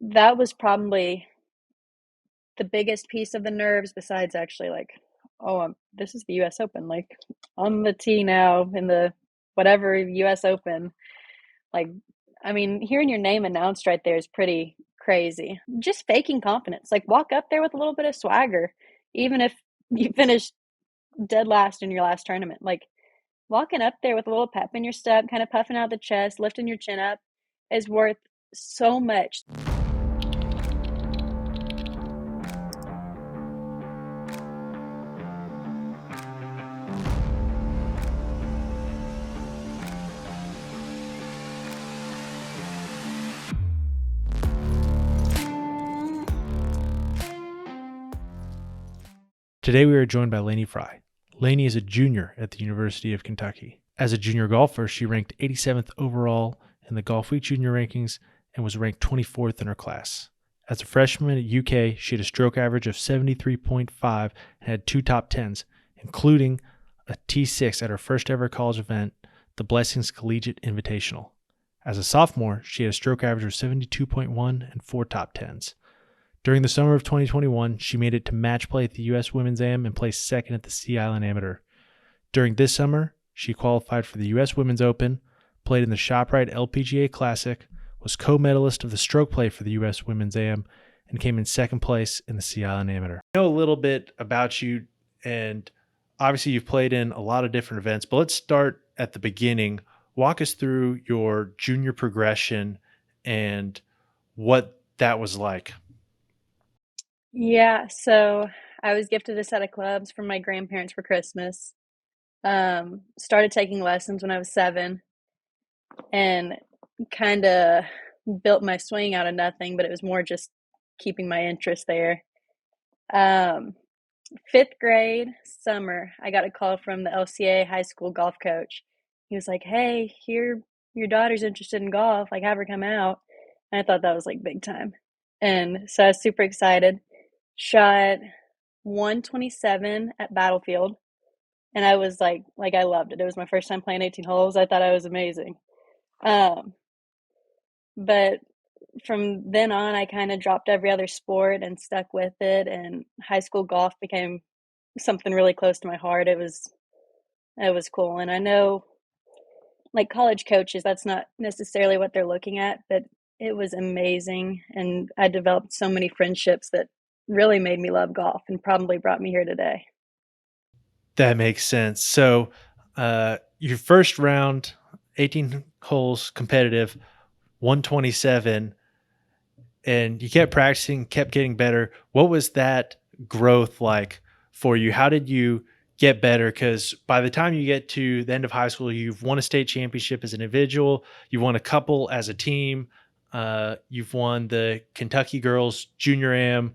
that was probably the biggest piece of the nerves besides actually like, oh, this is the US Open. Like, on the tee now in the whatever US Open. Like, I mean, hearing your name announced right there is pretty crazy. Just faking confidence. Like, walk up there with a little bit of swagger, even if you finish dead last in your last tournament. Like, walking up there with a little pep in your step, kind of puffing out the chest, lifting your chin up is worth so much. Today we are joined by Laney Frye. Laney is a junior at the University of Kentucky. As a junior golfer, she ranked 87th overall in the Golf Week junior rankings and was ranked 24th in her class. As a freshman at UK, she had a stroke average of 73.5 and had 2 top 10s, including a T6 at her first ever college event, the Blessings Collegiate Invitational. As a sophomore, she had a stroke average of 72.1 and 4 top 10s. During the summer of 2021, she made it to match play at the U.S. Women's Am and placed second at the Sea Island Amateur. During this summer, she qualified for the U.S. Women's Open, played in the ShopRite LPGA Classic, was co-medalist of the stroke play for the U.S. Women's Am, and came in second place in the Sea Island Amateur. I know a little bit about you, and obviously you've played in a lot of different events, but let's start at the beginning. Walk us through your junior progression and what that was like. Yeah, so I was gifted a set of clubs from my grandparents for Christmas. Started taking lessons when I was 7 and kind of built my swing out of nothing, but it was more just keeping my interest there. 5th grade summer, I got a call from the LCA high school golf coach. He was like, "Hey, your daughter's interested in golf. Like, have her come out." And I thought that was like big time. And so I was super excited. Shot 127 at Battlefield, and I was like I loved it. It was my first time playing 18 holes. I thought I was amazing. Um, but from then on, I kind of dropped every other sport and stuck with it, and high school golf became something really close to my heart. It was cool, and I know like college coaches, that's not necessarily what they're looking at, but it was amazing, and I developed so many friendships that really made me love golf and probably brought me here today. That makes sense. So, your first round, 18 holes competitive, 127, and you kept practicing, kept getting better. What was that growth like for you? How did you get better? Because by the time you get to the end of high school, you've won a state championship as an individual, you've won a couple as a team, you've won the Kentucky Girls Junior Am,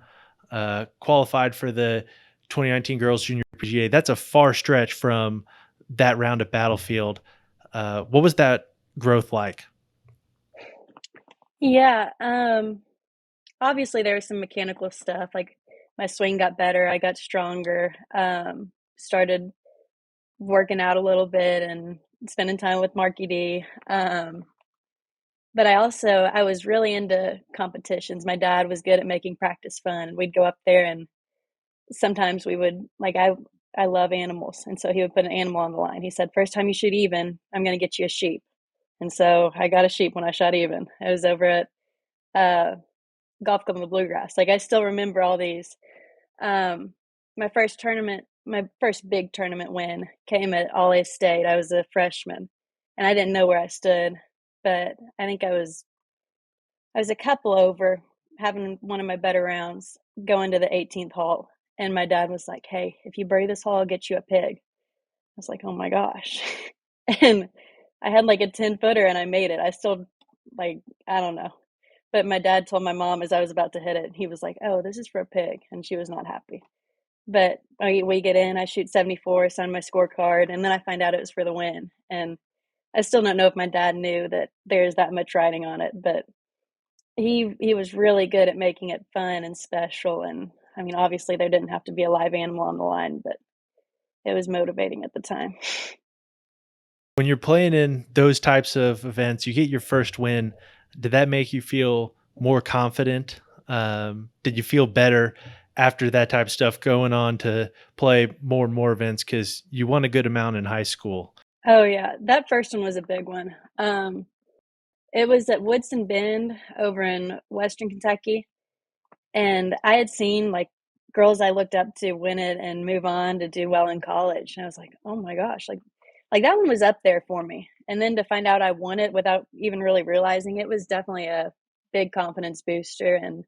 qualified for the 2019 Girls Junior PGA. That's a far stretch from that round at Battlefield. What was that growth like? Yeah, obviously there was some mechanical stuff, like my swing got better, I got stronger, started working out a little bit and spending time with Marky D. But I was really into competitions. My dad was good at making practice fun. We'd go up there and sometimes we would like I love animals, and so he would put an animal on the line. He said, "First time you shoot even, I'm going to get you a sheep." And so I got a sheep when I shot even. I was over at uh, golf club in the bluegrass. Like I still remember all these. Um, my first big tournament win came at All A State. I was a freshman, and I didn't know where I stood, but I think I was a couple over, having one of my better rounds, going to the 18th hole, and my dad was like, "Hey, if you birdie this hole, I'll get you a pig." I was like, "Oh my gosh!" And I had like a 10-footer, and I made it. I still like I don't know. But my dad told my mom as I was about to hit it, he was like, "Oh, this is for a pig," and she was not happy. But we get in, I shoot 74, sign my scorecard, and then I find out it was for the win. And I still don't know if my dad knew that there's that much riding on it, but he was really good at making it fun and special. And I mean, obviously there didn't have to be a live animal on the line, but it was motivating at the time. When you're playing in those types of events, you get your first win. Did that make you feel more confident? Did you feel better after that type of stuff going on to play more and more events? Because you won a good amount in high school. Oh yeah, that first one was a big one. It was at Woodson Bend over in Western Kentucky, and I had seen like girls I looked up to win it and move on to do well in college, and I was like, oh my gosh, like that one was up there for me. And then to find out I won it without even really realizing it was definitely a big confidence booster and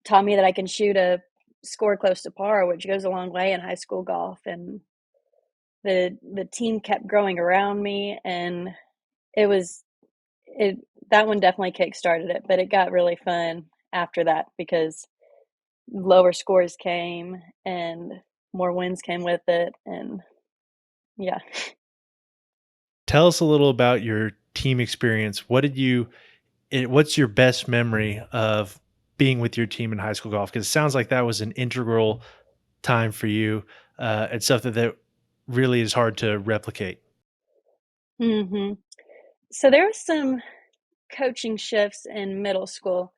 taught me that I can shoot a score close to par, which goes a long way in high school golf. And the team kept growing around me, and it was it that one definitely kick-started it, but it got really fun after that because lower scores came and more wins came with it, and yeah. Tell us a little about your team experience. What's your best memory of being with your team in high school golf? Because it sounds like that was an integral time for you, and something that really is hard to replicate. Mhm. So there was some coaching shifts in middle school,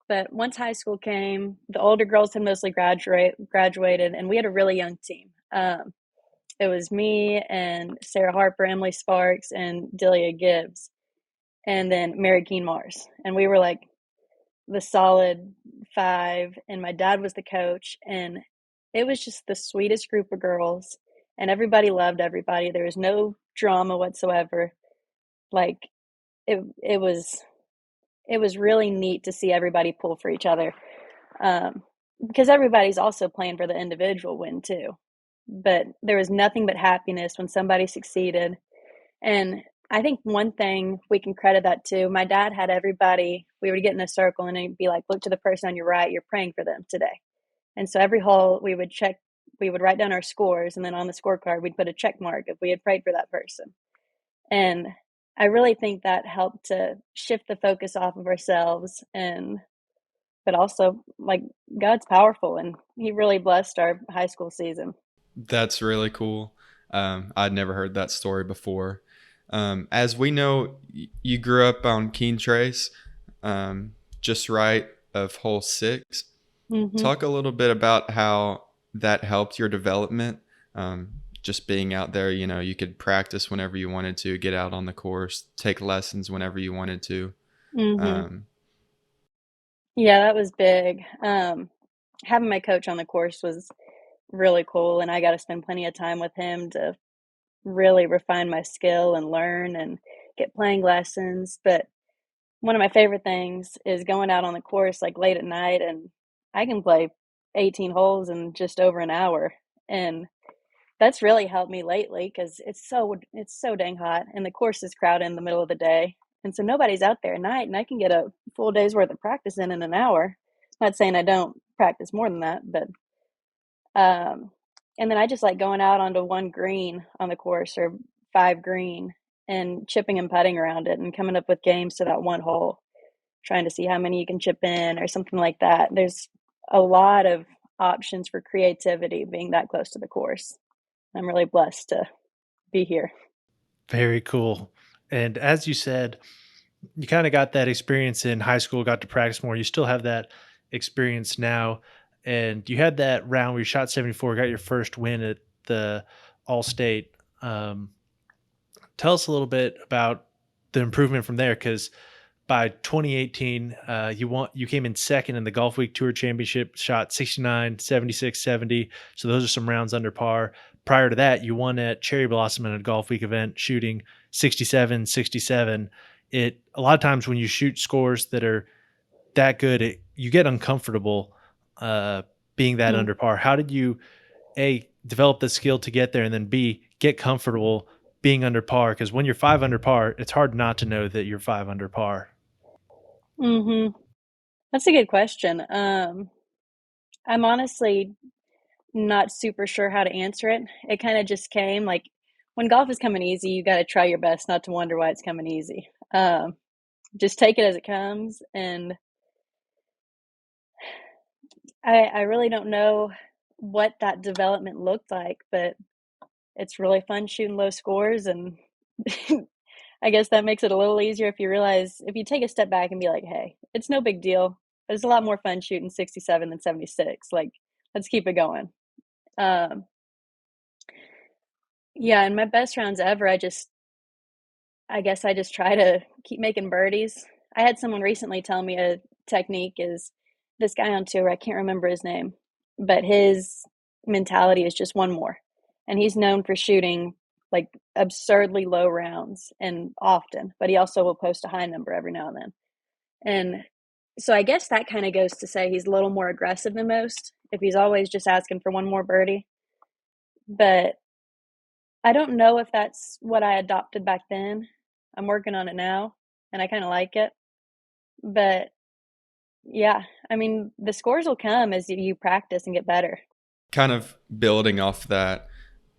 but once high school came, the older girls had mostly graduated, and we had a really young team. It was me and Sarah Harper, Emily Sparks, and Delia Gibbs, and then Mary Keen Mars. And we were like the solid five, and my dad was the coach, and it was just the sweetest group of girls, and everybody loved everybody. There was no drama whatsoever. Like it was really neat to see everybody pull for each other, um, because everybody's also playing for the individual win too. But there was nothing but happiness when somebody succeeded. And I think one thing we can credit that to, my dad had everybody, we would get in a circle and he'd be like, look to the person on your right, you're praying for them today. And so every hole we would write down our scores, and then on the scorecard, we'd put a check mark if we had prayed for that person. And I really think that helped to shift the focus off of ourselves, and but also like God's powerful and he really blessed our high school season. That's really cool. I'd never heard that story before. As we know, you grew up on Keene Trace, just right of hole 6. Mhm. Talk a little bit about how that helped your development. Just being out there, you could practice whenever you wanted to, get out on the course, take lessons whenever you wanted to. Mhm. Um, Yeah, that was big. Having my coach on the course was really cool, and I got to spend plenty of time with him to really refine my skill and learn and get playing lessons. But one of my favorite things is going out on the course like late at night, and I can play 18 holes in just over an hour. And that's really helped me lately because it's so dang hot, and the course is crowded in the middle of the day, and so nobody's out there at night, and I can get a full day's worth of practice in an hour. Not saying I don't practice more than that, but um, and then I just like going out onto one green on the course or five green and chipping and putting around it and coming up with games to that one hole, trying to see how many you can chip in or something like that. There's a lot of options for creativity being that close to the course. I'm really blessed to be here. Very cool. And as you said, you kind of got that experience in high school, got to practice more. You still have that experience now. And you had that round where you shot 74, got your first win at the All State. Um, Tell us a little bit about the improvement from there, because by 2018, you came in second in the Golf Week Tour Championship, shot 69, 76, 70. So those are some rounds under par. Prior to that, you won at Cherry Blossom in a Golf Week event, shooting 67, 67. It a lot of times when you shoot scores that are that good, you get uncomfortable uh, being that Mm. under par. How did you a develop the skill to get there, and then B get comfortable being under par? Because when you're 5 under par, it's hard not to know that you're 5 under par. Mhm. That's a good question. I'm honestly not super sure how to answer it. It kind of just came like when golf is coming easy, you got to try your best not to wonder why it's coming easy. Just take it as it comes, and I really don't know what that development looked like, but it's really fun shooting low scores, and I guess that makes it a little easier if you realize, if you take a step back and be like, hey, it's no big deal. It's a lot more fun shooting 67 than 76. Like, let's keep it going. Yeah, and my best rounds ever, I guess I just try to keep making birdies. I had someone recently tell me a technique is this guy on tour, I can't remember his name, but his mentality is just one more. And he's known for shooting like absurdly low rounds and often, but he also will post a high number every now and then. And so I guess that kind of goes to say he's a little more aggressive than most if he's always just asking for one more birdie. But I don't know if that's what I adopted back then. I'm working on it now and I kind of like it. But yeah, I mean, the scores will come as you practice and get better. Kind of building off that,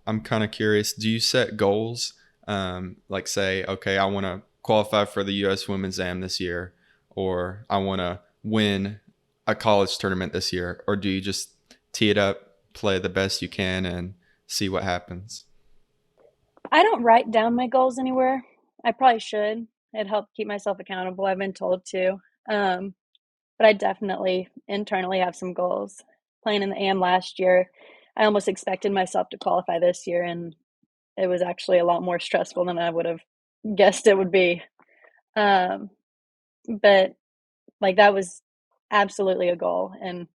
I'm kind of curious, do you set goals? Like say, okay, I want to qualify for the U.S. Women's Am this year, or I want to win a college tournament this year, or do you just tee it up, play the best you can, and see what happens? I don't write down my goals anywhere. I probably should. It helped keep myself accountable. I've been told to. Um, but I definitely internally have some goals. Playing in the AM last year, I almost expected myself to qualify this year, and it was actually a lot more stressful than I would have guessed it would be. Um, but like that was absolutely a goal. And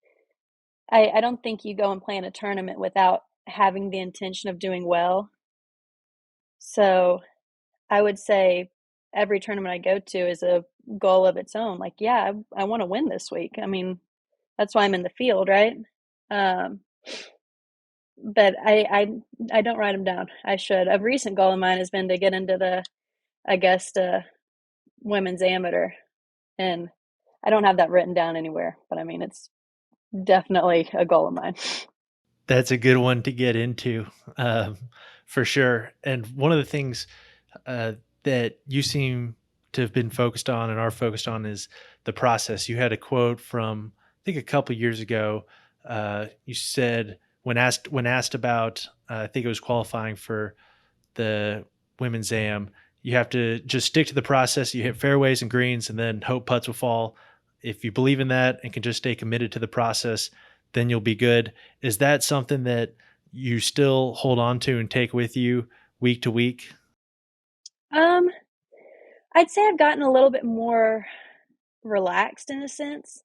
I don't think you go and play in a tournament without having the intention of doing well. So I would say every tournament I go to is a goal of its own. Like, yeah, I want to win this week. I mean, that's why I'm in the field, right? Um, but I don't write them down. I should. A recent goal of mine has been to get into the Augusta women's amateur, and I don't have that written down anywhere. But I mean, it's definitely a goal of mine. That's a good one to get into, um, for sure. And one of the things uh, that you seem to have been focused on and are focused on is the process. You had a quote from, I think, a couple of years ago. You said when asked about, I think it was qualifying for the women's AM, you have to just stick to the process. You hit fairways and greens, and then hope putts will fall. If you believe in that and can just stay committed to the process, then you'll be good. Is that something that you still hold on to and take with you week to week? Um, I'd say I've gotten a little bit more relaxed in a sense.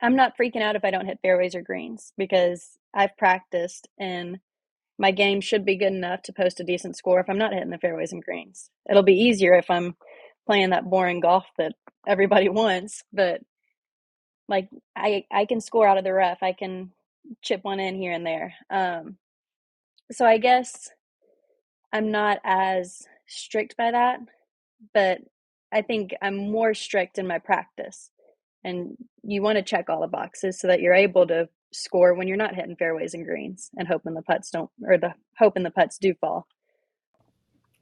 I'm not freaking out if I don't hit fairways or greens because I've practiced and my game should be good enough to post a decent score if I'm not hitting the fairways and greens. It'll be easier if I'm playing that boring golf that everybody wants, but like I can score out of the rough. I can chip one in here and there. So I guess I'm not as strict by that, but I think I'm more strict in my practice. And you want to check all the boxes so that you're able to score when you're not hitting fairways and greens and hoping the putts do fall.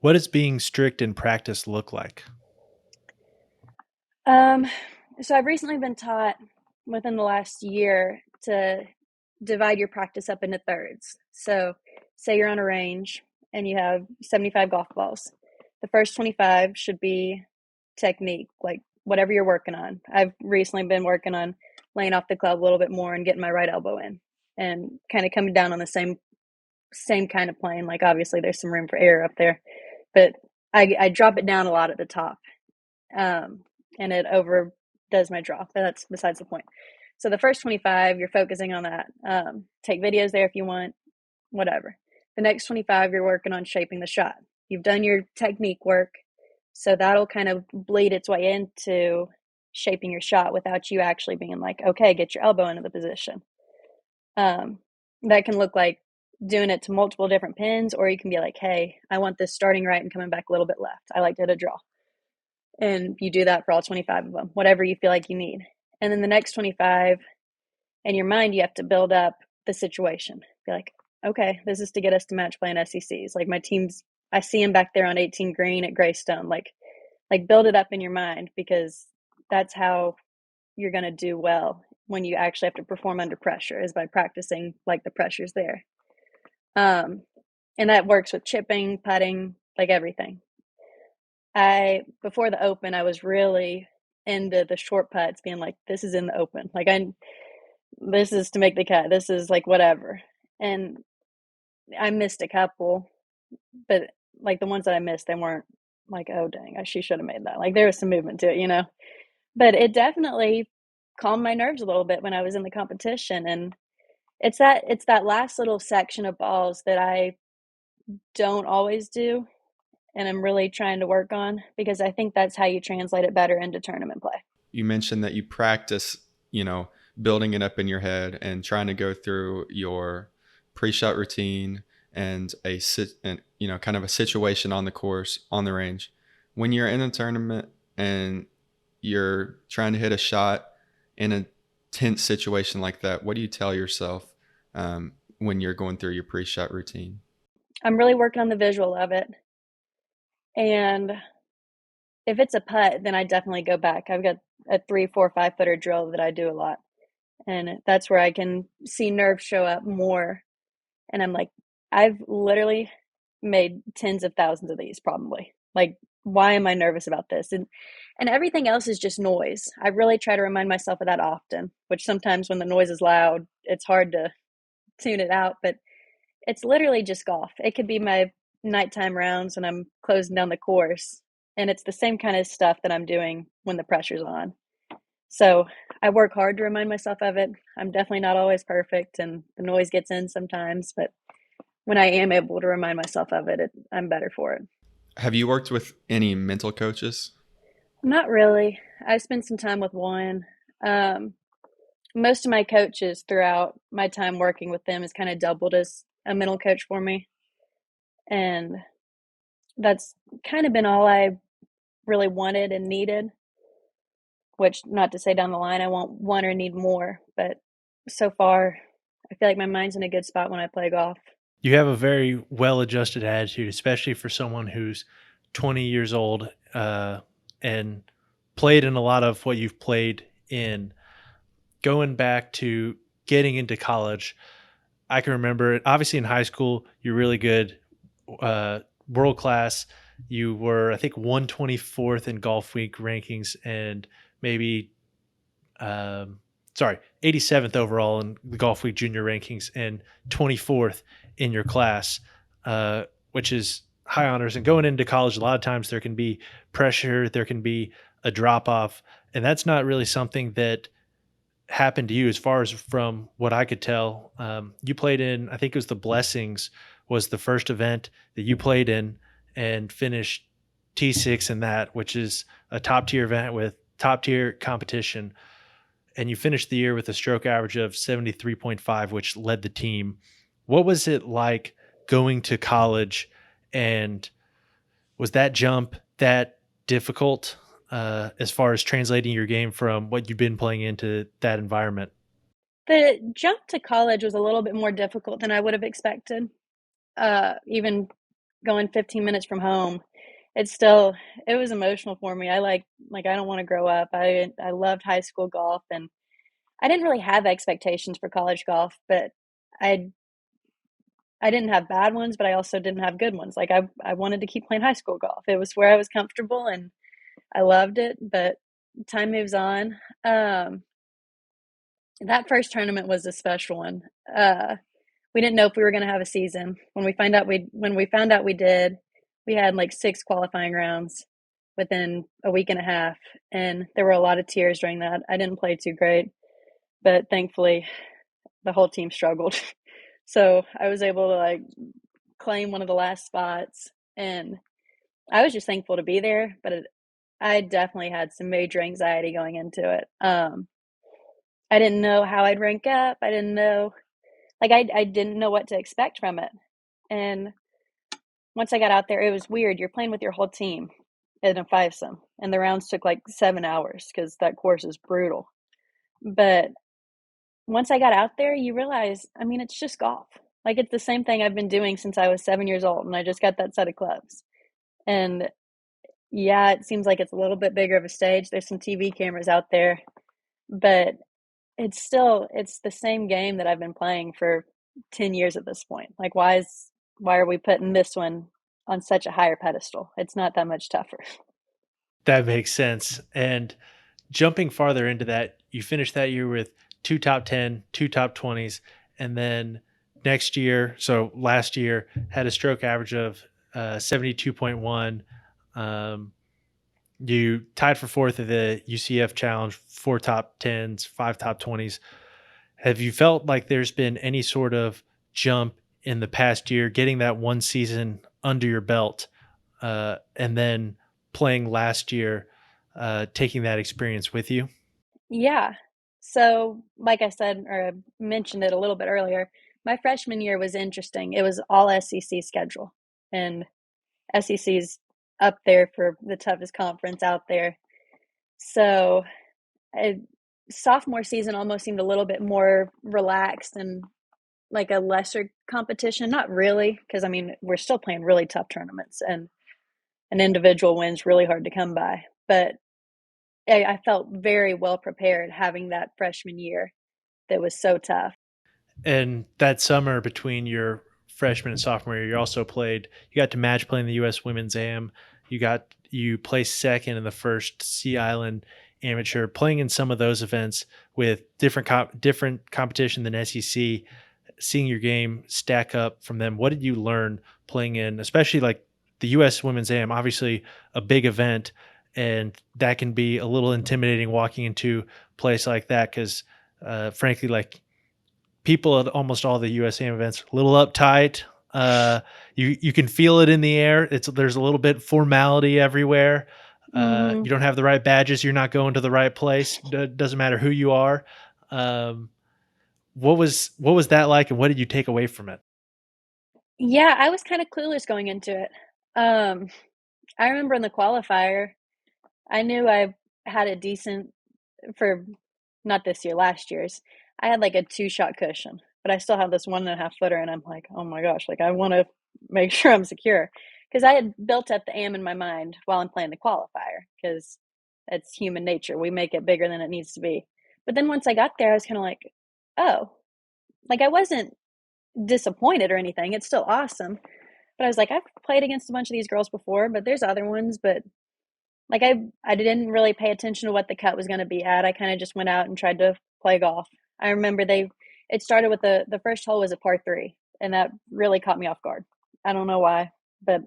What does being strict in practice look like? Um, so I've recently been taught within the last year to divide your practice up into thirds. So say you're on a range and you have 75 golf balls. The first 25 should be technique, like whatever you're working on. I've recently been working on laying off the club a little bit more and getting my right elbow in and kind of coming down on the same kind of plane. Like obviously there's some room for error up there, but I drop it down a lot at the top. And it overdoes my draw, but that's besides the point. So the first 25, you're focusing on that. Take videos there if you want, whatever. The next 25, you're working on shaping the shot. You've done your technique work, so that'll kind of bleed its way into shaping your shot without you actually being like, okay, get your elbow into the position. That can look like doing it to multiple different pins, or you can be like, hey, I want this starting right and coming back a little bit left. I like to hit a draw. And you do that for all 25 of them, whatever you feel like you need. And then the next 25, in your mind, you have to build up the situation. Be like, okay, this is to get us to match play in SECs. Like my team's, I see him back there on 18 green at Greystone. Like build it up in your mind because that's how you're going to do well when you actually have to perform under pressure is by practicing like the pressure's there. And that works with chipping, putting, like everything. before the Open, I was really into the short putts, being like, this is in the Open. Like, this is to make the cut. This is like whatever. And I missed a couple, but like the ones that I missed, they weren't like, oh dang, she should have made that. Like there was some movement to it. But it definitely calmed my nerves a little bit when I was in the competition. And it's that last little section of balls that I don't always do, and I'm really trying to work on, because I think that's how you translate it better into tournament play. You mentioned that you practice, building it up in your head and trying to go through your pre-shot routine and kind of a situation on the course, on the range. When you're in a tournament and you're trying to hit a shot in a tense situation like that, what do you tell yourself when you're going through your pre-shot routine? I'm really working on the visual of it. And if it's a putt, then I definitely go back. I've got a 3, 4, 5 footer drill that I do a lot. And that's where I can see nerves show up more. And I'm like, I've literally made tens of thousands of these probably. Like, why am I nervous about this? And everything else is just noise. I really try to remind myself of that often, which sometimes when the noise is loud, it's hard to tune it out. But it's literally just golf. It could be my nighttime rounds when I'm closing down the course. And it's the same kind of stuff that I'm doing when the pressure's on. So I work hard to remind myself of it. I'm definitely not always perfect, and the noise gets in sometimes, but when I am able to remind myself of it, I'm better for it. Have you worked with any mental coaches? Not really. I spent some time with one. Most of my coaches throughout my time working with them has kind of doubled as a mental coach for me. And that's kind of been all I really wanted and needed, which, not to say down the line I won't want or need more, but so far I feel like my mind's in a good spot when I play golf. You have a very well-adjusted attitude, especially for someone who's 20 years old and played in a lot of what you've played in. Going back to getting into college, I can remember, obviously in high school, you're really good, world class. You were, I think, 124th in Golf Week rankings and maybe, 87th overall in the Golf Week junior rankings and 24th in your class, which is high honors. And going into college, a lot of times there can be pressure, there can be a drop off, and that's not really something that happened to you. As far as from what I could tell, you played in, I think it was the Blessings was the first event that you played in, and finished T6 in that, which is a top tier event with top tier competition. And you finished the year with a stroke average of 73.5, which led the team. What was it like going to college, and was that jump that difficult as far as translating your game from what you've been playing into that environment? The jump to college was a little bit more difficult than I would have expected. Even going 15 minutes from home, it was emotional for me. I don't want to grow up. I loved high school golf, and I didn't really have expectations for college golf, but I didn't have bad ones, but I also didn't have good ones. Like I wanted to keep playing high school golf. It was where I was comfortable and I loved it, but time moves on. That first tournament was a special one. We didn't know if we were going to have a season. When we found out we did, we had like 6 qualifying rounds within a week and a half, and there were a lot of tears during that. I didn't play too great, but thankfully the whole team struggled. So I was able to claim one of the last spots, and I was just thankful to be there, but I definitely had some major anxiety going into it. I didn't know how I'd rank up. I didn't know, I didn't know what to expect from it. And once I got out there, it was weird. You're playing with your whole team in a fivesome, and the rounds took 7 hours because that course is brutal. But once I got out there, you realize, it's just golf. It's the same thing I've been doing since I was 7 years old, and I just got that set of clubs. And yeah, it seems like it's a little bit bigger of a stage. There's some TV cameras out there, but it's the same game that I've been playing for 10 years at this point. Why are we putting this one on such a higher pedestal. It's not that much tougher. That makes sense. And jumping farther into that, you finished that year with 2 top 10, 2 top 20s, and then next year, so last year, had a stroke average of 72.1. You tied for fourth at the UCF Challenge, 4 top 10s, 5 top 20s. Have you felt like there's been any sort of jump in the past year, getting that one season under your belt, and then playing last year, taking that experience with you? Yeah. So, like I said, or I mentioned it a little bit earlier, my freshman year was interesting. It was all SEC schedule, and SEC's up there for the toughest conference out there. So, sophomore season almost seemed a little bit more relaxed and like a lesser competition. Not really, because I mean, we're still playing really tough tournaments, and an individual win's really hard to come by. But I felt very well prepared having that freshman year that was so tough. And that summer between your freshman and sophomore year, you got to match play in the U.S. Women's Am. You placed second in the first Sea Island Amateur, playing in some of those events with different competition than SEC. Seeing your game stack up from them, what did you learn playing in, especially like the U.S. Women's Am? Obviously, a big event, and that can be a little intimidating walking into a place like that because, frankly, like people at almost all the USAM events a little uptight. You can feel it in the air. There's a little bit formality everywhere. Mm-hmm. You don't have the right badges, you're not going to the right place. Doesn't matter who you are. What was that like, and what did you take away from it? Yeah, I was kind of clueless going into it. I remember in the qualifier, I knew I had a decent for not this year, last year's. I had like a 2-shot cushion, but I still have this 1.5 footer, and I'm like, oh my gosh, like I want to make sure I'm secure because I had built up the am in my mind while I'm playing the qualifier because it's human nature. We make it bigger than it needs to be. But then once I got there, I was kind of like, oh, like I wasn't disappointed or anything. It's still awesome. But I was like, I've played against a bunch of these girls before, but there's other ones. But like I didn't really pay attention to what the cut was going to be at. I kind of just went out and tried to play golf. I remember it started with the first hole was a par 3, and that really caught me off guard. I don't know why, but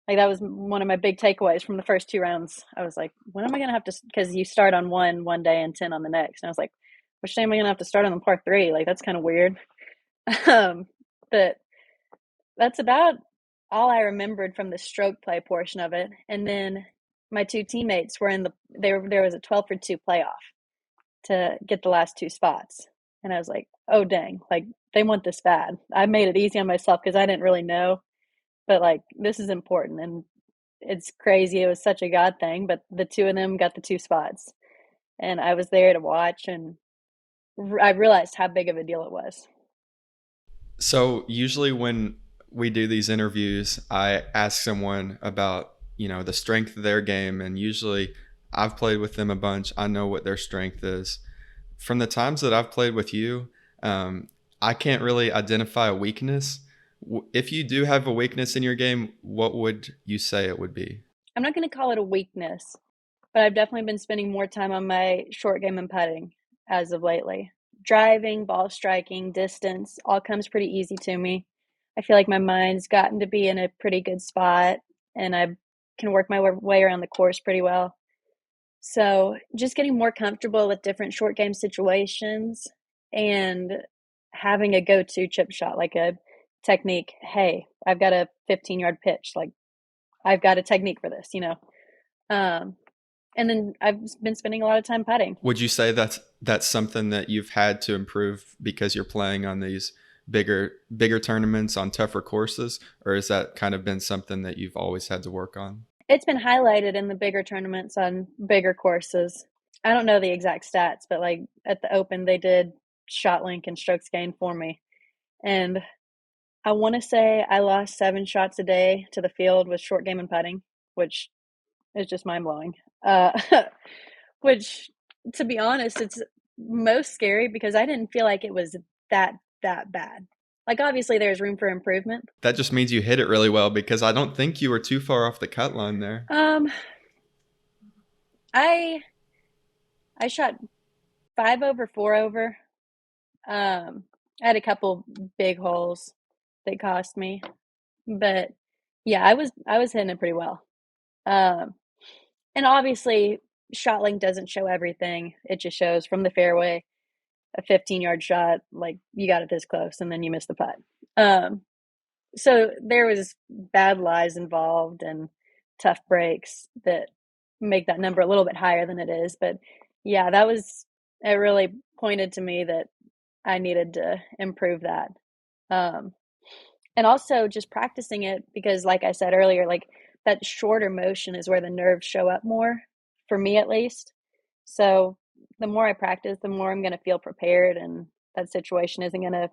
like that was one of my big takeaways from the first 2 rounds. I was like, when am I going to have to, because you start on one day and 10 on the next. And I was like, which day am I going to have to start on the par 3? Like that's kind of weird. But that's about all I remembered from the stroke play portion of it. And then my 2 teammates were there was a 12 for 2 playoff to get the last 2 spots. And I was like, oh dang, like they want this bad. I made it easy on myself because I didn't really know, but like this is important, and it's crazy. It was such a God thing, but the 2 of them got the 2 spots, and I was there to watch, and I realized how big of a deal it was. So usually when we do these interviews, I ask someone about, the strength of their game, and usually I've played with them a bunch. I know what their strength is. From the times that I've played with you, I can't really identify a weakness. If you do have a weakness in your game, what would you say it would be? I'm not going to call it a weakness, but I've definitely been spending more time on my short game and putting as of lately. Driving, ball striking, distance, all comes pretty easy to me. I feel like my mind's gotten to be in a pretty good spot, and I can work my way around the course pretty well. So just getting more comfortable with different short game situations and having a go-to chip shot, like a technique. Hey, I've got a 15-yard pitch. Like I've got a technique for this. Um, and then I've been spending a lot of time putting. Would you say that's something that you've had to improve because you're playing on these bigger tournaments on tougher courses, or has that kind of been something that you've always had to work on? It's been highlighted in the bigger tournaments on bigger courses. I don't know the exact stats, but like at the Open, they did shot link and strokes gained for me. And I want to say I lost 7 shots a day to the field with short game and putting, which is just mind blowing. Which, to be honest, it's most scary because I didn't feel like it was that bad. Like, obviously there's room for improvement. That just means you hit it really well, because I don't think you were too far off the cut line there. I shot 5 over, 4 over. I had a couple big holes that cost me, but yeah, I was hitting it pretty well. And obviously, shot length doesn't show everything. It just shows from the fairway, a 15-yard shot, like you got it this close, and then you miss the putt. So there was bad lies involved and tough breaks that make that number a little bit higher than it is. But yeah, it really pointed to me that I needed to improve that. And also just practicing it, because like I said earlier, like that shorter motion is where the nerves show up more, for me at least. So the more I practice, the more I'm going to feel prepared, and that situation isn't going to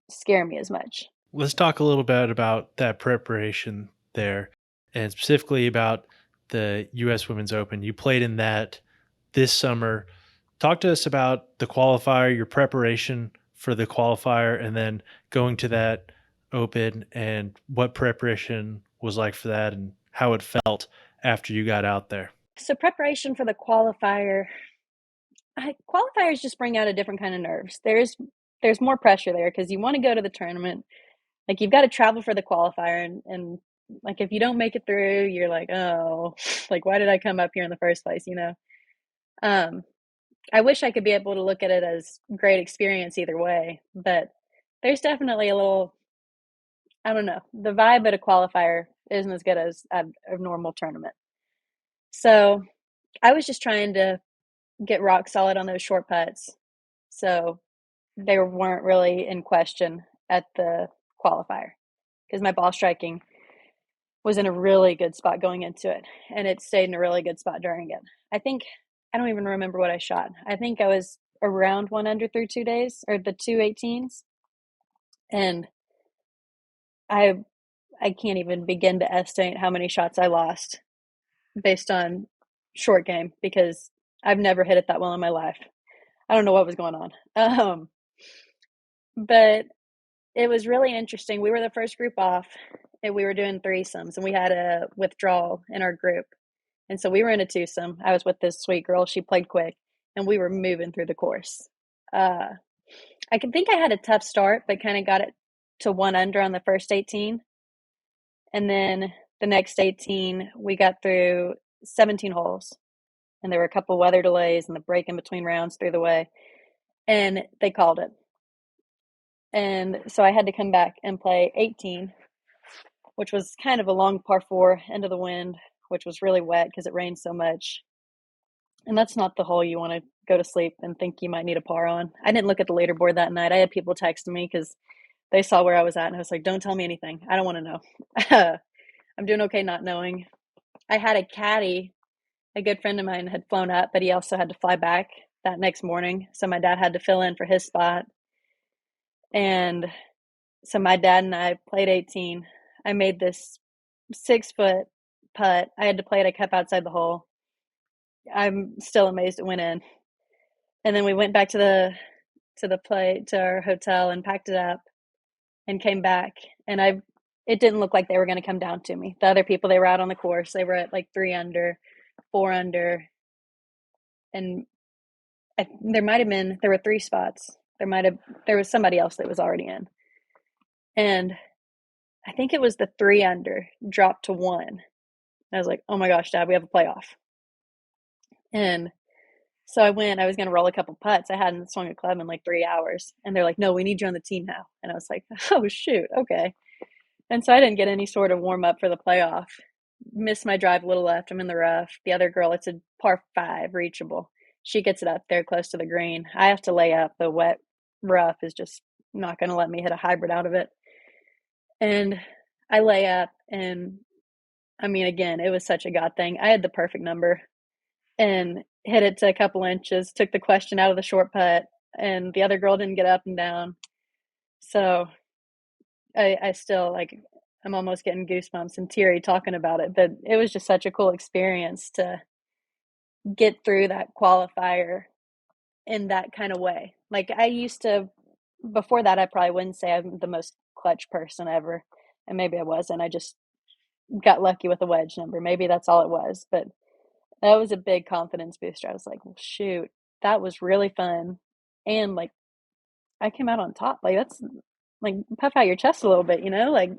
scare me as much. Let's talk a little bit about that preparation there, and specifically about the U.S. Women's Open. You played in that this summer. Talk to us about the qualifier, your preparation for the qualifier, and then going to that Open, and what preparation was like for that and how it felt after you got out there. So preparation for the qualifiers just bring out a different kind of nerves. There's more pressure there because you want to go to the tournament. Like, you've got to travel for the qualifier, and like, if you don't make it through, you're like, oh, like, why did I come up here in the first place, you know? I wish I could be able to look at it as great experience either way, but there's definitely a little, I don't know, the vibe at a qualifier isn't as good as at a normal tournament. So I was just trying to get rock solid on those short putts, so they weren't really in question at the qualifier, because my ball striking was in a really good spot going into it, and it stayed in a really good spot during it. I don't even remember what I shot. I think I was around 1 under through 2 days, or the 2 18s, and I can't even begin to estimate how many shots I lost based on short game, because I've never hit it that well in my life. I don't know what was going on. But it was really interesting. We were the first group off, and we were doing threesomes, and we had a withdrawal in our group. And so we were in a twosome. I was with this sweet girl. She played quick, and we were moving through the course. I can think I had a tough start, but kind of got it to 1 under on the first 18. And then the next 18, we got through 17 holes. And there were a couple weather delays and the break in between rounds through the way. And they called it. And so I had to come back and play 18, which was kind of a long par 4 into the wind, which was really wet because it rained so much. And that's not the hole you want to go to sleep and think you might need a par on. I didn't look at the leaderboard that night. I had people texting me because they saw where I was at, and I was like, don't tell me anything. I don't want to know. I'm doing okay not knowing. I had a caddy. A good friend of mine had flown up, but he also had to fly back that next morning. So my dad had to fill in for his spot. And so my dad and I played 18. I made this 6-foot putt. I had to play it a cup outside the hole. I'm still amazed it went in. And then we went back to our hotel and packed it up and came back. And it didn't look like they were going to come down to me. The other people, they were out on the course. They were at like 3 under, 4 under. And there were 3 spots. There was somebody else that was already in. And I think it was the 3 under dropped to 1. And I was like, oh my gosh, Dad, we have a playoff. And so I was going to roll a couple putts. I hadn't swung a club in like 3 hours. And they're like, no, we need you on the team now. And I was like, oh, shoot. Okay. And so I didn't get any sort of warm up for the playoff. Missed my drive a little left. I'm in the rough. The other girl, it's a par 5 reachable. She gets it up there close to the green. I have to lay up. The wet rough is just not going to let me hit a hybrid out of it. And I lay up, and I mean, again, it was such a God thing. I had the perfect number and hit it to a couple inches, took the question out of the short putt, and the other girl didn't get up and down. So I still, like, I'm almost getting goosebumps and teary talking about it, but it was just such a cool experience to get through that qualifier in that kind of way. Like, I used to before that, I probably wouldn't say I'm the most clutch person ever. And maybe I wasn't. I just got lucky with the wedge number. Maybe that's all it was. But that was a big confidence booster. I was like, well, shoot, that was really fun. And like, I came out on top. Like, that's like puff out your chest a little bit, like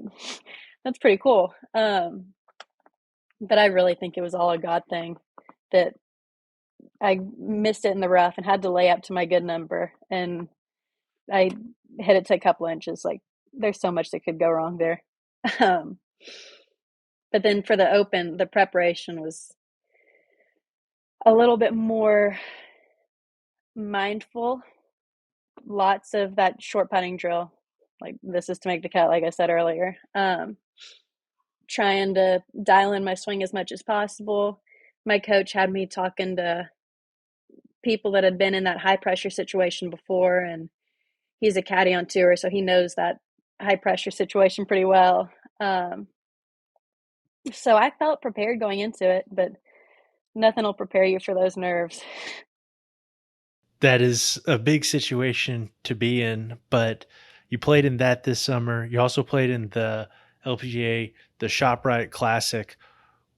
that's pretty cool. But I really think it was all a God thing that I missed it in the rough and had to lay up to my good number. And I hit it to a couple inches. Like, there's so much that could go wrong there. Um, but then for the Open, the preparation was a little bit more mindful. Lots of that short putting drill. Like, this is to make the cut, like I said earlier. Trying to dial in my swing as much as possible. My coach had me talking to people that had been in that high pressure situation before, and he's a caddy on tour, so he knows that high pressure situation pretty well. So I felt prepared going into it, but nothing will prepare you for those nerves. That is a big situation to be in, but you played in that this summer. You also played in the LPGA, the ShopRite Classic.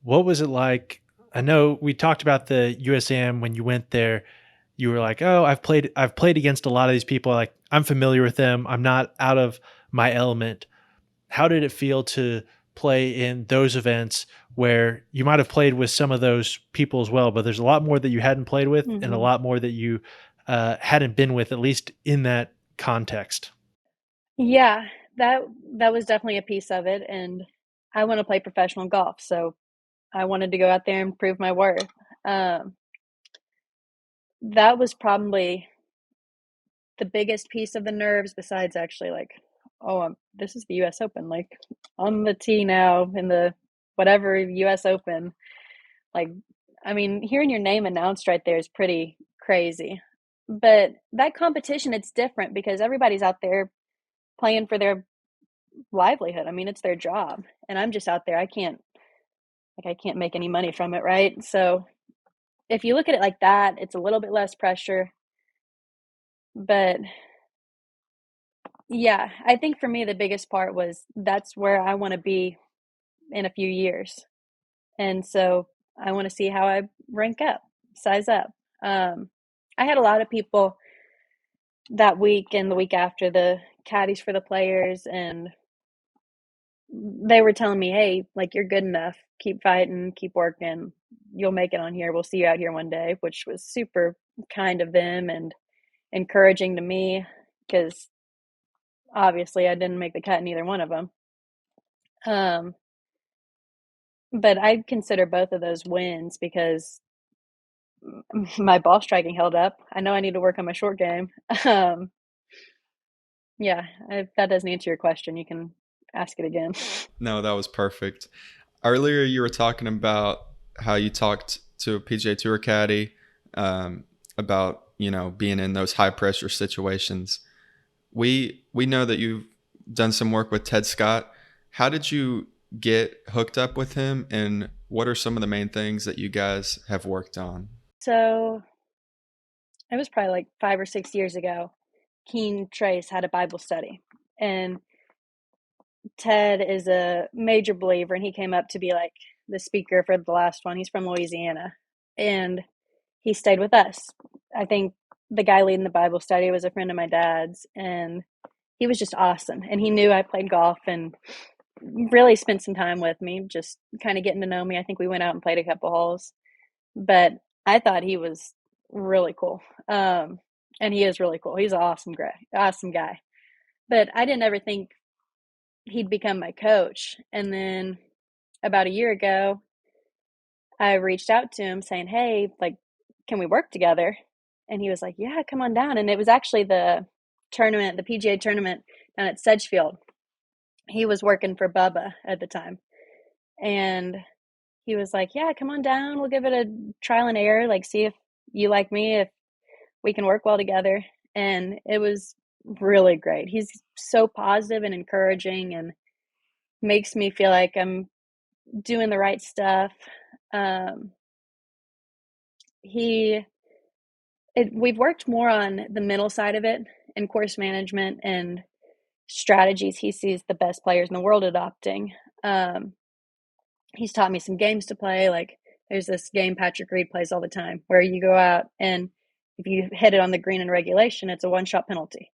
What was it like? I know we talked about the USAM when you went there. You were like, "Oh, I've played against a lot of these people. Like, I'm familiar with them. I'm not out of my element." How did it feel to play in those events where you might have played with some of those people as well, but there's a lot more that you hadn't played with and a lot more that you hadn't been with, at least in that context? Yeah, that was definitely a piece of it, and I want to play professional golf, so I wanted to go out there and prove my worth. That was probably the biggest piece of the nerves, besides actually like, oh, this is the U.S. Open, like on the tee now in the whatever U.S. Open. Like, I mean, hearing your name announced right there is pretty crazy. But that competition, it's different because everybody's out there playing for their livelihood. I mean, it's their job, and I'm just out there. I can't make any money from it, right? So if you look at it like that, it's a little bit less pressure. But yeah, I think for me, the biggest part was that's where I want to be in a few years. And so I want to see how I rank up, size up. I had a lot of people that week and the week after, the caddies for the players, and they were telling me, hey, like, you're good enough. Keep fighting, keep working. You'll make it on here. We'll see you out here one day, which was super kind of them and encouraging to me because obviously I didn't make the cut in either one of them. But I consider both of those wins because my ball striking held up. I know I need to work on my short game. Yeah, if that doesn't answer your question, you can ask it again. No, that was perfect. Earlier, you were talking about how you talked to a PGA Tour caddy about being in those high pressure situations. We know that you've done some work with Ted Scott. How did you get hooked up with him, and what are some of the main things that you guys have worked on? So it was probably like 5 or 6 years ago. Keen Trace had a Bible study, and Ted is a major believer, and he came up to be like the speaker for the last one. He's from Louisiana, and he stayed with us. I think the guy leading the Bible study was a friend of my dad's, and he was just awesome. And he knew I played golf and really spent some time with me, just kind of getting to know me. I think we went out and played a couple holes, but I thought he was really cool. And he is really cool. He's an awesome guy. But I didn't ever think he'd become my coach. And then about a year ago, I reached out to him saying, hey, like, can we work together? And he was like, yeah, come on down. And it was actually the PGA tournament down at Sedgefield. He was working for Bubba at the time. And he was like, yeah, come on down. We'll give it a trial and error. Like, see if you like me, if we can work well together. And it was really great. He's so positive and encouraging and makes me feel like I'm doing the right stuff. We've worked more on the mental side of it in course management and strategies he sees the best players in the world adopting. He's taught me some games to play. Like there's this game Patrick Reed plays all the time where you go out and if you hit it on the green in regulation, it's a one-shot penalty.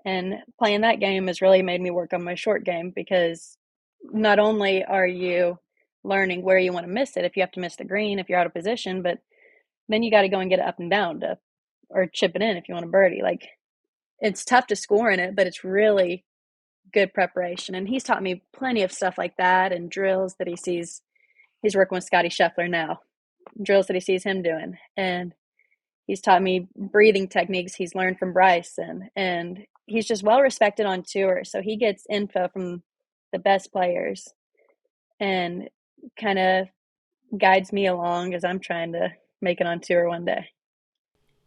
And playing that game has really made me work on my short game because not only are you learning where you want to miss it, if you have to miss the green, if you're out of position, but then you got to go and get it up and down or chip it in if you want a birdie. Like it's tough to score in it, but it's really good preparation. And he's taught me plenty of stuff like that and drills that he sees. He's working with Scotty Scheffler now, drills that he sees him doing. And he's taught me breathing techniques he's learned from Bryson. And he's just well respected on tour. So he gets info from the best players and kind of guides me along as I'm trying to make it on tour one day.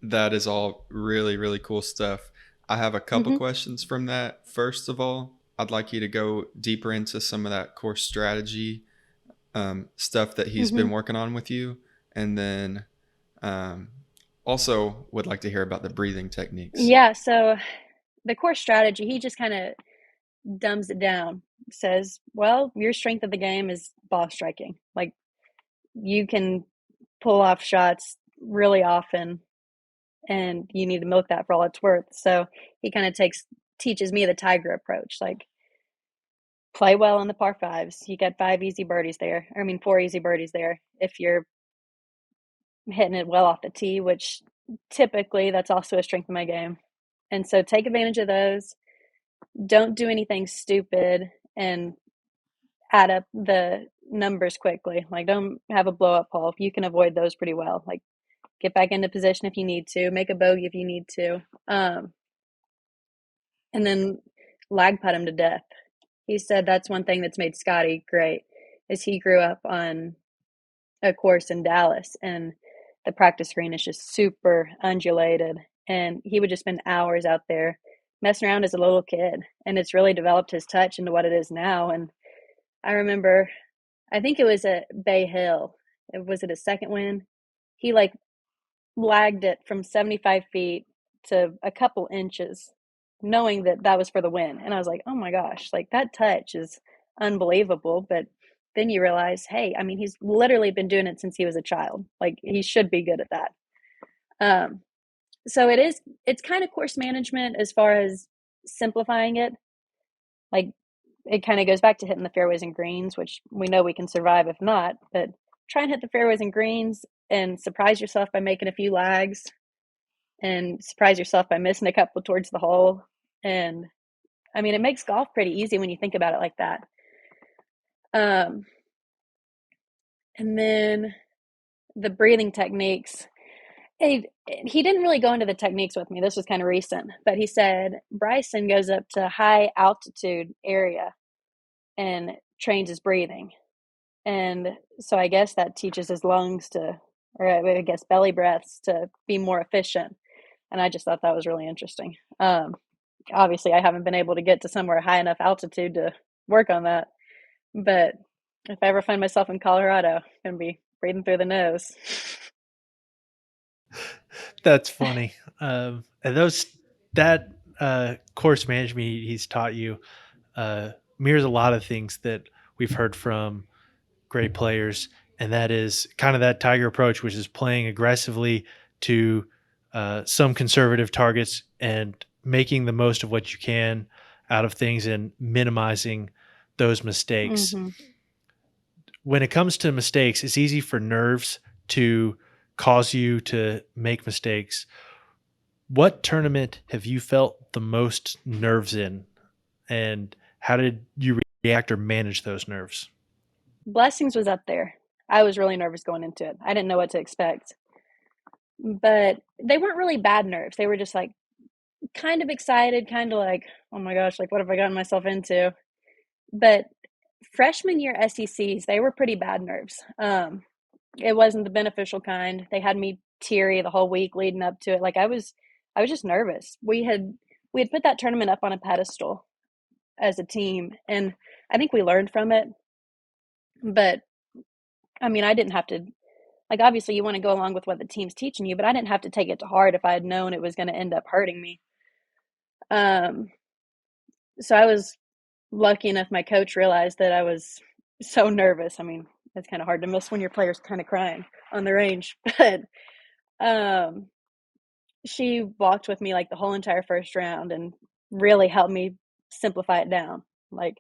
That is all really, really cool stuff. I have a couple questions from that. First of all, I'd like you to go deeper into some of that course strategy stuff that he's been working on with you. And then also would like to hear about the breathing techniques. Yeah, so the course strategy, he just kind of dumbs it down. Says, well, your strength of the game is ball striking. Like you can pull off shots really often and you need to milk that for all it's worth. So he kind of teaches me the Tiger approach. Like play well on the par fives. You got 4 easy birdies there. If you're hitting it well off the tee, which typically that's also a strength of my game. And so take advantage of those. Don't do anything stupid and add up the numbers quickly. Like don't have a blow up hole. You can avoid those pretty well. Like get back into position if you need to, make a bogey if you need to. And then lag putt him to death. He said that's one thing that's made Scotty great is he grew up on a course in Dallas and the practice green is just super undulated. And he would just spend hours out there messing around as a little kid. And it's really developed his touch into what it is now. And I remember, I think it was at Bay Hill. Was it a second win? He like lagged it from 75 feet to a couple inches, knowing that that was for the win. And I was like, oh my gosh, like that touch is unbelievable. But then you realize, hey, I mean, he's literally been doing it since he was a child. Like he should be good at that. So it's kind of course management as far as simplifying it. Like it kind of goes back to hitting the fairways and greens, which we know we can survive if not, but try and hit the fairways and greens and surprise yourself by making a few lags and surprise yourself by missing a couple towards the hole. And I mean, it makes golf pretty easy when you think about it like that. And then the breathing techniques, he didn't really go into the techniques with me. This was kind of recent, but he said Bryson goes up to high altitude area and trains his breathing. And so I guess that teaches his lungs to, or I guess belly breaths to be more efficient. And I just thought that was really interesting. Obviously, I haven't been able to get to somewhere high enough altitude to work on that. But if I ever find myself in Colorado, I'm going to be breathing through the nose. That's funny. And that course management he's taught you mirrors a lot of things that we've heard from great players, and that is kind of that Tiger approach, which is playing aggressively to some conservative targets and making the most of what you can out of things and minimizing those mistakes. Mm-hmm. When it comes to mistakes, it's easy for nerves to cause you to make mistakes. What tournament have you felt the most nerves in, and how did you react or manage those nerves? Blessings was up there. I was really nervous going into it. I didn't know what to expect. But they weren't really bad nerves. They were just like kind of excited, kind of like, oh my gosh, like what have I gotten myself into? But freshman year SECs, they were pretty bad nerves. It wasn't the beneficial kind. They had me teary the whole week leading up to it. Like I was just nervous. We had put that tournament up on a pedestal as a team, and I think we learned from it. But I mean, I didn't have to, like, obviously you want to go along with what the team's teaching you, but I didn't have to take it to heart if I had known it was going to end up hurting me. So I was lucky enough my coach realized that I was so nervous. I mean, it's kind of hard to miss when your player's kind of crying on the range, but um, she walked with me like the whole entire first round and really helped me simplify it down. Like,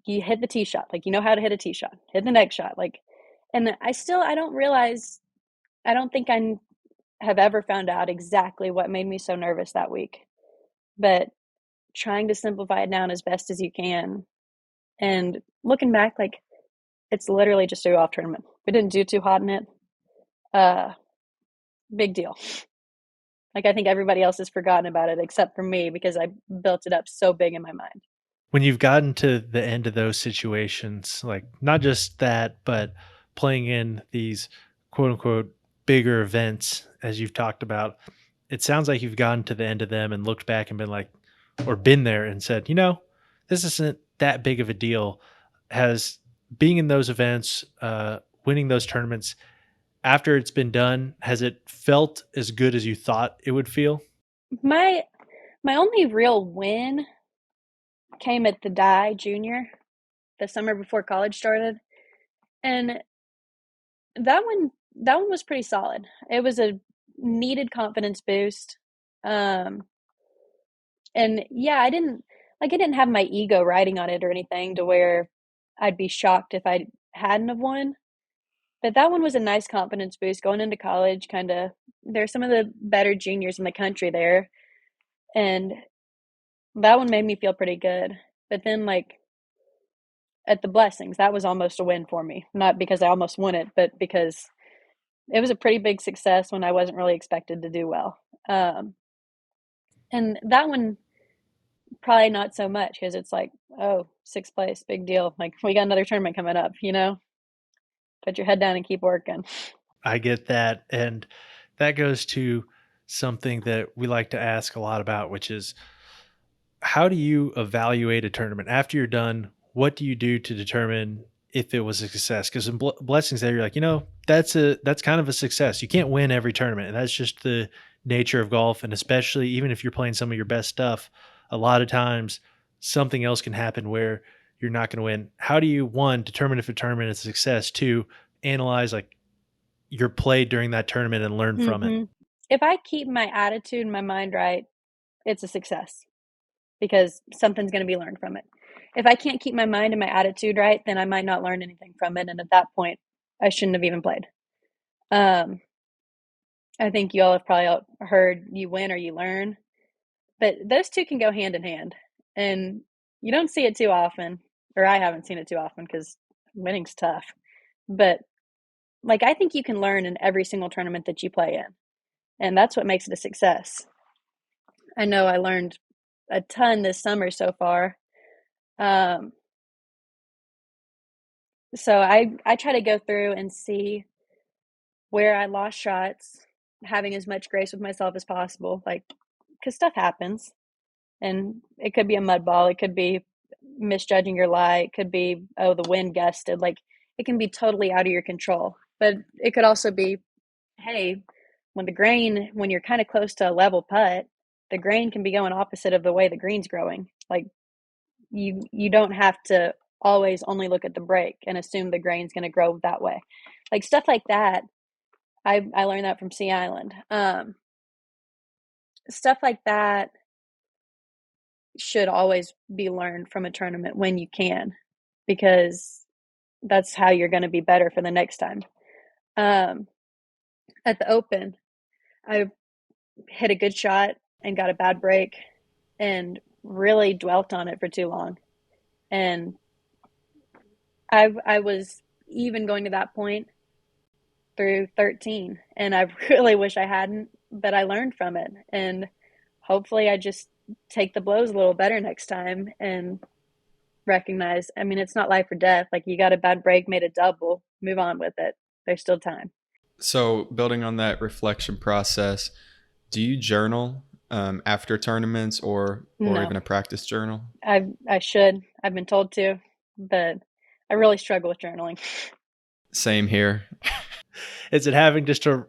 you hit the tee shot, like, you know how to hit a tee shot, hit the next shot, like, and I don't realize, I don't think I have ever found out exactly what made me so nervous that week, but trying to simplify it down as best as you can. And looking back, like, it's literally just a golf tournament. We didn't do too hot in it. Big deal. Like, I think everybody else has forgotten about it except for me because I built it up so big in my mind. When you've gotten to the end of those situations, like not just that, but playing in these quote unquote bigger events, as you've talked about, it sounds like you've gotten to the end of them and looked back and been like, or been there and said, this isn't that big of a deal. Has being in those events, winning those tournaments, after it's been done, has it felt as good as you thought it would feel? My only real win came at the Dye Junior, the summer before college started, and that one was pretty solid. It was a needed confidence boost. And yeah, I didn't have my ego riding on it or anything to where I'd be shocked if I hadn't have won. But that one was a nice confidence boost going into college. Kind of, there's some of the better juniors in the country there, and that one made me feel pretty good. But then, like, at the Blessings, that was almost a win for me. Not because I almost won it, but because it was a pretty big success when I wasn't really expected to do well. And that one, probably not so much because it's like, oh, sixth place, big deal. Like, we got another tournament coming up, Put your head down and keep working. I get that. And that goes to something that we like to ask a lot about, which is how do you evaluate a tournament after you're done? What do you do to determine if it was a success? Because in Blessings there, you're like, that's kind of a success. You can't win every tournament, and that's just the nature of golf. And especially even if you're playing some of your best stuff, a lot of times something else can happen where you're not going to win. How do you, one, determine if a tournament is a success? Two, analyze like your play during that tournament and learn from it. If I keep my attitude and my mind right, it's a success because something's going to be learned from it. If I can't keep my mind and my attitude right, then I might not learn anything from it. And at that point, I shouldn't have even played. I think you all have probably heard you win or you learn, but those two can go hand in hand. And you don't see it too often, or I haven't seen it too often because winning's tough. But, like, I think you can learn in every single tournament that you play in. And that's what makes it a success. I know I learned a ton this summer so far. So I try to go through and see where I lost shots, having as much grace with myself as possible, like, because stuff happens. And it could be a mud ball. It could be misjudging your lie. It could be, oh, the wind gusted. Like, it can be totally out of your control. But it could also be, hey, when you're kind of close to a level putt, the grain can be going opposite of the way the green's growing. Like, you don't have to always only look at the break and assume the grain's going to grow that way. Like, stuff like that. I learned that from Sea Island. Stuff like that should always be learned from a tournament when you can, because that's how you're going to be better for the next time. At the Open, I hit a good shot and got a bad break and really dwelt on it for too long. And I was even going to that point through 13, and I really wish I hadn't, but I learned from it. And hopefully I just take the blows a little better next time and recognize, I mean, it's not life or death. Like, you got a bad break, made a double, move on with it. There's still time. So, building on that reflection process, do you journal after tournaments or No. even a practice journal? I should. I've been told to, but I really struggle with journaling. Same here. Is it having just to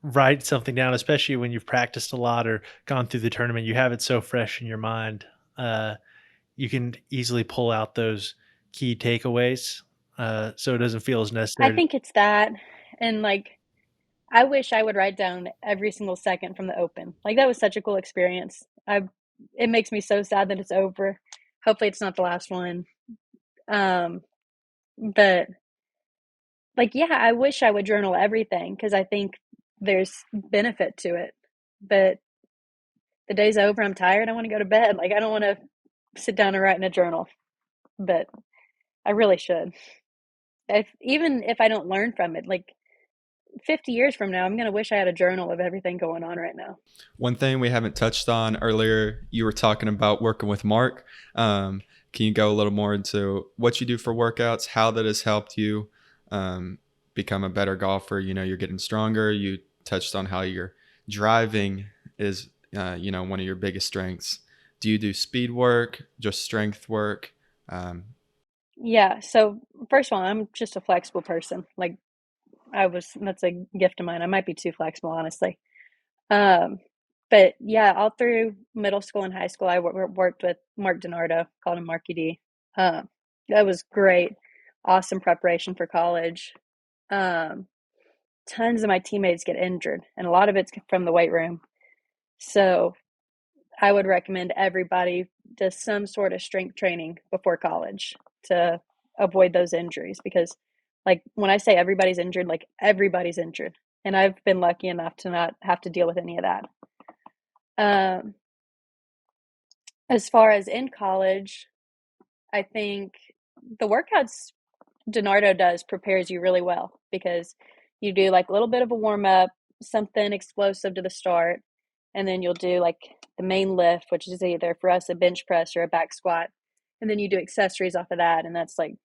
write something down, especially when you've practiced a lot or gone through the tournament. You have it so fresh in your mind. You can easily pull out those key takeaways, so it doesn't feel as I necessary. think it's that. And like, I wish I would write down every single second from the Open. Like, that was such a cool experience. It makes me so sad that it's over. Hopefully it's not the last one. Um, but like, yeah, I wish I would journal everything because I think there's benefit to it. But the day's over, I'm tired, I want to go to bed. Like, I don't want to sit down and write in a journal, but I really should. Even if I don't learn from it, like 50 years from now, I'm going to wish I had a journal of everything going on right now. One thing we haven't touched on earlier, you were talking about working with Mark. Can you go a little more into what you do for workouts, how that has helped you become a better golfer? You know, you're getting stronger. You touched on how your driving is, one of your biggest strengths. Do you do speed work, just strength work? Um, Yeah. So, first of all, I'm just a flexible person. Like, that's a gift of mine. I might be too flexible, honestly. Um, but yeah, all through middle school and high school, I worked with Mark DiNardo, called him Marky D. That was great. Awesome preparation for college. Um, Tons of my teammates get injured, and a lot of it's from the weight room. So I would recommend everybody does some sort of strength training before college to avoid those injuries because, like, when I say everybody's injured, like, everybody's injured. And I've been lucky enough to not have to deal with any of that. Um, as far as in college, I think the workouts DiNardo does prepares you really well because you do like a little bit of a warm up, something explosive to the start, and then you'll do like the main lift, which is either for us a bench press or a back squat, and then you do accessories off of that, and that's like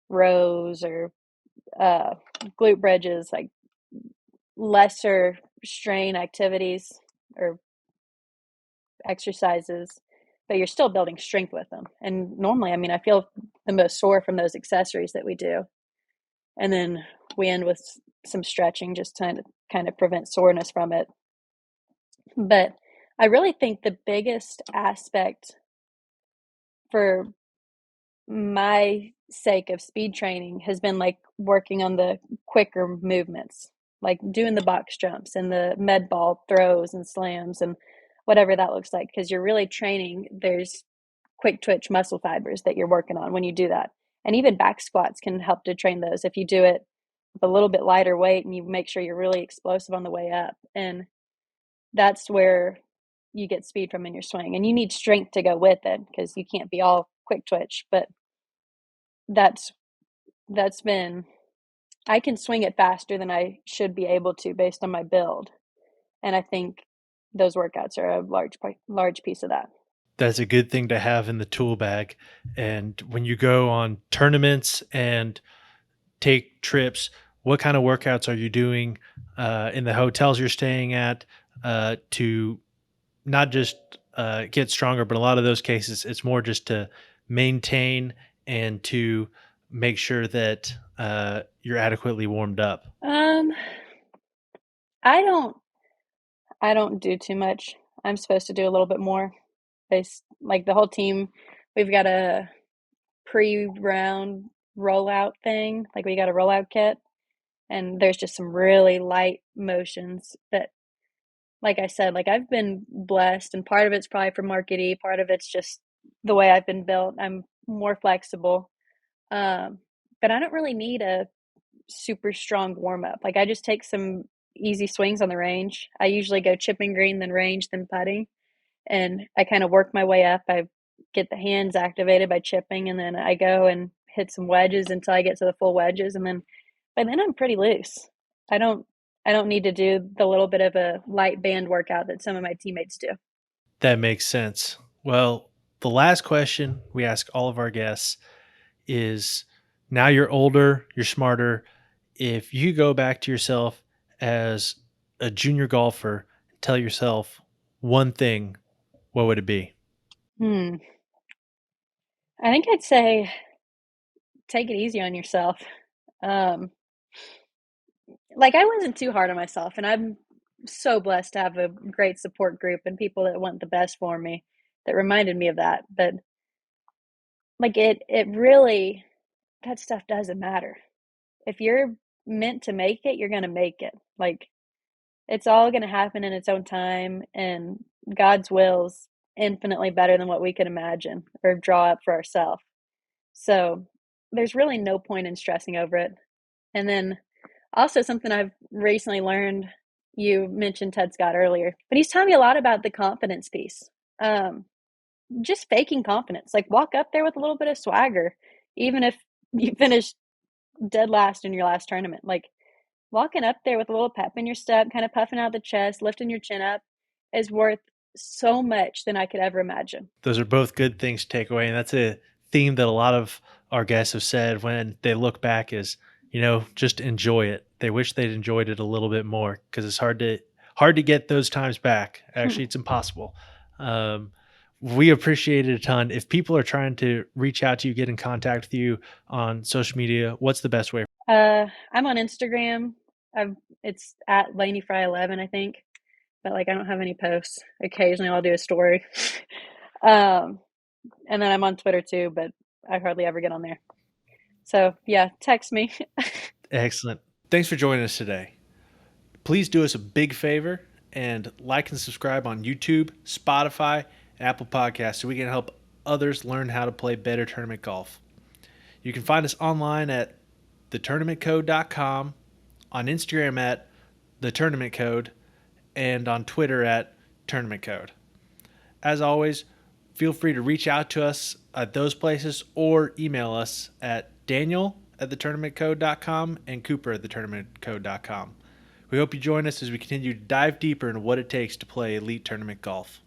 rows or glute bridges, like lesser strain activities or exercises, but you're still building strength with them. And normally, I mean, I feel the most sore from those accessories that we do. And then we end with some stretching just to kind of prevent soreness from it. But I really think the biggest aspect for my sake of speed training has been like working on the quicker movements, like doing the box jumps and the med ball throws and slams and whatever that looks like, because you're really training. There's quick twitch muscle fibers that you're working on when you do that. And even back squats can help to train those if you do it with a little bit lighter weight and you make sure you're really explosive on the way up. And that's where you get speed from in your swing. And you need strength to go with it because you can't be all quick twitch. But that's that's been I can swing it faster than I should be able to based on my build. And I think those workouts are a large piece of that. That's a good thing to have in the tool bag. And when you go on tournaments and take trips, what kind of workouts are you doing in the hotels you're staying at to not just get stronger, but a lot of those cases, it's more just to maintain and to make sure that you're adequately warmed up. Um, I don't I don't do too much. I'm supposed to do a little bit more. Like the whole team, we've got a pre-round rollout thing. Like we got a rollout kit, and there's just some really light motions that, like I said, like I've been blessed, and part of it's probably from marketing, part of it's just the way I've been built. I'm more flexible, um, but I don't really need a super strong warm up. Like I just take some easy swings on the range. I usually go chipping green, then range, then putting, and I kind of work my way up. I get the hands activated by chipping, and then I go and hit some wedges until I get to the full wedges, and then by then I'm pretty loose. I don't I don't need to do the little bit of a light band workout that some of my teammates do. That makes sense. Well, the last question we ask all of our guests is, now you're older, you're smarter. If you go back to yourself as a junior golfer, tell yourself one thing, what would it be? Hmm. I think I'd say take it easy on yourself. Um, like I wasn't too hard on myself, and so blessed to have a great support group and people that want the best for me that reminded me of that. But like it really, that stuff doesn't matter. If you're meant to make it, you're going to make it. Like it's all going to happen in its own time, and God's will's infinitely better than what we could imagine or draw up for ourselves. So there's really no point in stressing over it. And then also something I've recently learned, you mentioned Ted Scott earlier, but he's telling me a lot about the confidence piece. Um, just faking confidence. Like walk up there with a little bit of swagger, even if you finish dead last in your last tournament. Like walking up there with a little pep in your step, kind of puffing out the chest, lifting your chin up is worth so much than I could ever imagine. Those are both good things to take away. And that's a theme that a lot of our guests have said when they look back is, just enjoy it. They wish they'd enjoyed it a little bit more because it's hard to get those times back. Actually, it's impossible. We appreciate it a ton. If people are trying to reach out to you, get in contact with you on social media, what's the best way? I'm on Instagram. It's at Laney Frye 11, I think. But like I don't have any posts. Occasionally I'll do a story. And then I'm on Twitter too, but I hardly ever get on there. So yeah, text me. Excellent. Thanks for joining us today. Please do us a big favor and like and subscribe on YouTube, Spotify, and Apple Podcasts so we can help others learn how to play better tournament golf. You can find us online at thetournamentcode.com, on Instagram at thetournamentcode, and on Twitter at tournamentcode. As always, feel free to reach out to us at those places or email us at daniel@thetournamentcode.com and cooper@thetournamentcode.com. We hope you join us as we continue to dive deeper into what it takes to play elite tournament golf.